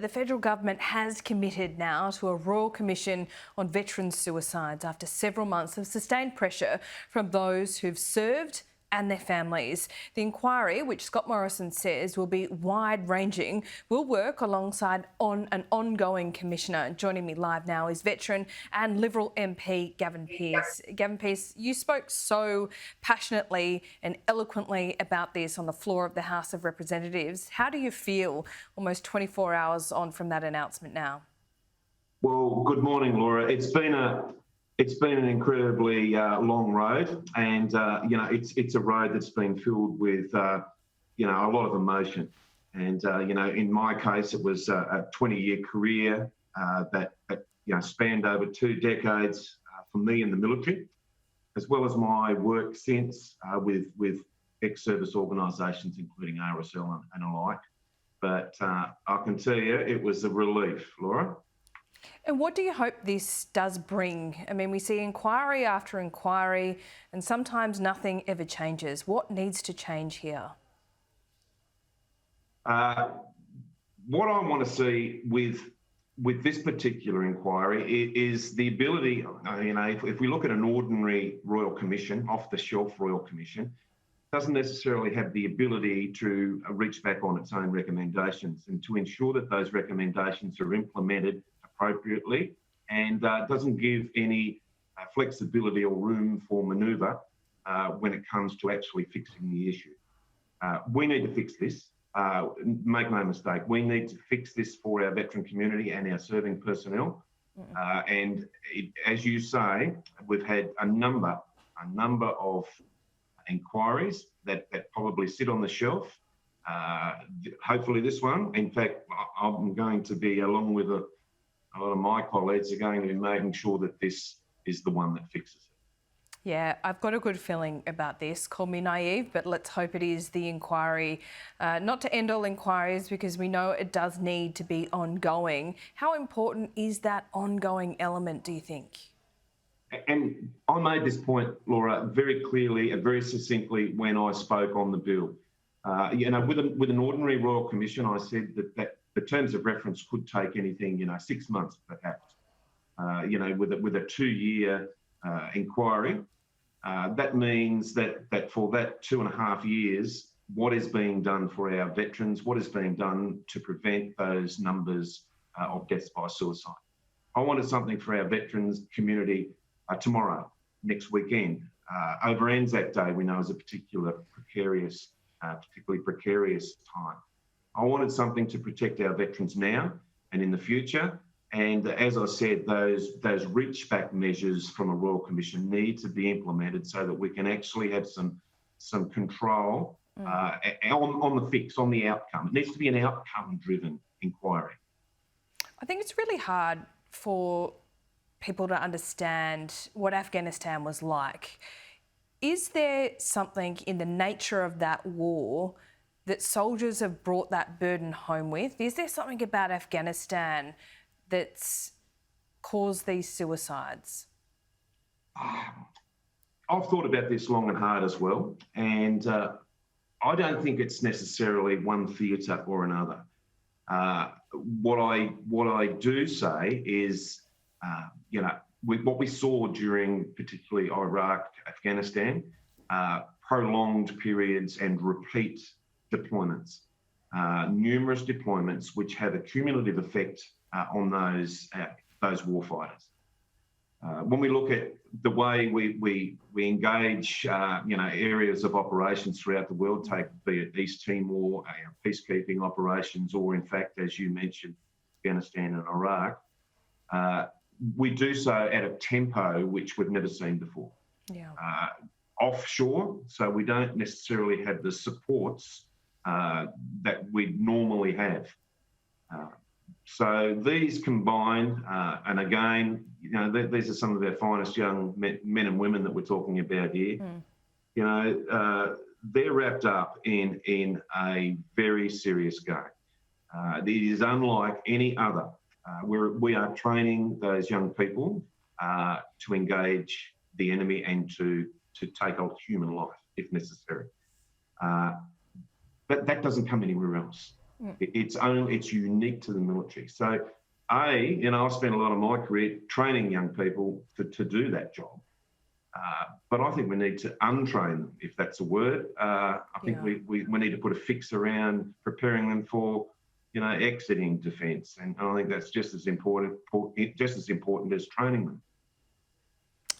The federal government has committed now to a Royal Commission on Veterans' Suicides after several months of sustained pressure from those who've served and their families. The inquiry, which Scott Morrison says will be wide-ranging, will work alongside an ongoing commissioner. Joining me live now is veteran and Liberal MP Gavin Pearce. Gavin Pearce, you spoke so passionately and eloquently about this on the floor of the House of Representatives. How do you feel almost 24 hours on from that announcement now? Well, good morning, Laura. It's been an incredibly long road, and it's a road that's been filled with a lot of emotion. And in my case, it was a 20-year career that spanned over 2 decades for me in the military, as well as my work since with ex-service organisations, including RSL and alike. But I can tell you, it was a relief, Laura. And what do you hope this does bring? I mean, we see inquiry after inquiry and sometimes nothing ever changes. What needs to change here? What I want to see with this particular inquiry is the ability, if we look at an ordinary Royal Commission, off-the-shelf Royal Commission, doesn't necessarily have the ability to reach back on its own recommendations and to ensure that those recommendations are implemented appropriately and doesn't give any flexibility or room for manoeuvre when it comes to actually fixing the issue. We need to fix this. Make no mistake, we need to fix this for our veteran community and our serving personnel. As you say, we've had a number of inquiries that probably sit on the shelf. Hopefully this one. In fact, I'm going to be, along with a lot of my colleagues, are going to be making sure that this is the one that fixes it. Yeah, I've got a good feeling about this. Call me naive, but let's hope it is the inquiry. Not to end all inquiries, because we know it does need to be ongoing. How important is that ongoing element, do you think? And I made this point, Laura, very clearly and very succinctly when I spoke on the bill. With an ordinary Royal Commission, I said that the terms of reference could take anything, 6 months perhaps. With a 2-year inquiry, that means that for that 2.5 years, what is being done for our veterans, what is being done to prevent those numbers of deaths by suicide. I wanted something for our veterans community tomorrow, next weekend. Over Anzac Day, we know, is a particularly precarious time. I wanted something to protect our veterans now and in the future. And as I said, those reach-back measures from a Royal Commission need to be implemented so that we can actually have some control on the fix, on the outcome. It needs to be an outcome-driven inquiry. I think it's really hard for people to understand what Afghanistan was like. Is there something in the nature of that war that soldiers have brought that burden home with? Is there something about Afghanistan that's caused these suicides? I've thought about this long and hard as well, and I don't think it's necessarily one theatre or another. What I do say is, what we saw during particularly Iraq, Afghanistan, prolonged periods and repeat deployments, numerous deployments which have a cumulative effect on those warfighters. When we look at the way we engage, areas of operations throughout the world, be it East Timor, peacekeeping operations, or in fact, as you mentioned, Afghanistan and Iraq, we do so at a tempo which we've never seen before. Yeah. Offshore, so we don't necessarily have the supports that we normally have. So these combined, and again, these are some of our finest young men and women that we're talking about here. They're wrapped up in a very serious game. It is unlike any other. We are training those young people to engage the enemy and to take a human life if necessary. But that doesn't come anywhere else. It's unique to the military. So, I've spent a lot of my career training young people to do that job. But I think we need to untrain them, if that's a word. I think we need to put a fix around preparing them for, exiting defence, and I think that's just as important as training them.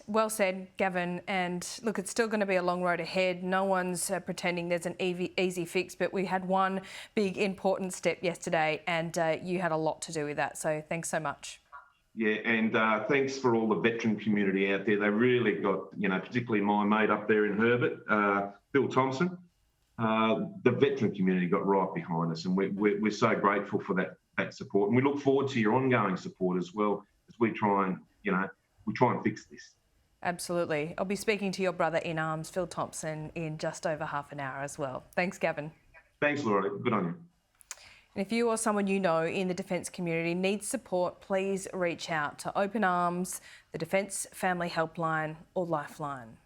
Well said, Gavin. And look, it's still going to be a long road ahead. No one's pretending there's an easy fix, but we had one big important step yesterday, and you had a lot to do with that. So thanks so much. Yeah, and thanks for all the veteran community out there. They really got, particularly my mate up there in Herbert, Bill Thompson. The veteran community got right behind us, and we're so grateful for that support. And we look forward to your ongoing support as well as we try and fix this. Absolutely. I'll be speaking to your brother in arms, Phil Thompson, in just over half an hour as well. Thanks, Gavin. Thanks, Laura. Good on you. And if you or someone you know in the defence community needs support, please reach out to Open Arms, the Defence Family Helpline or Lifeline.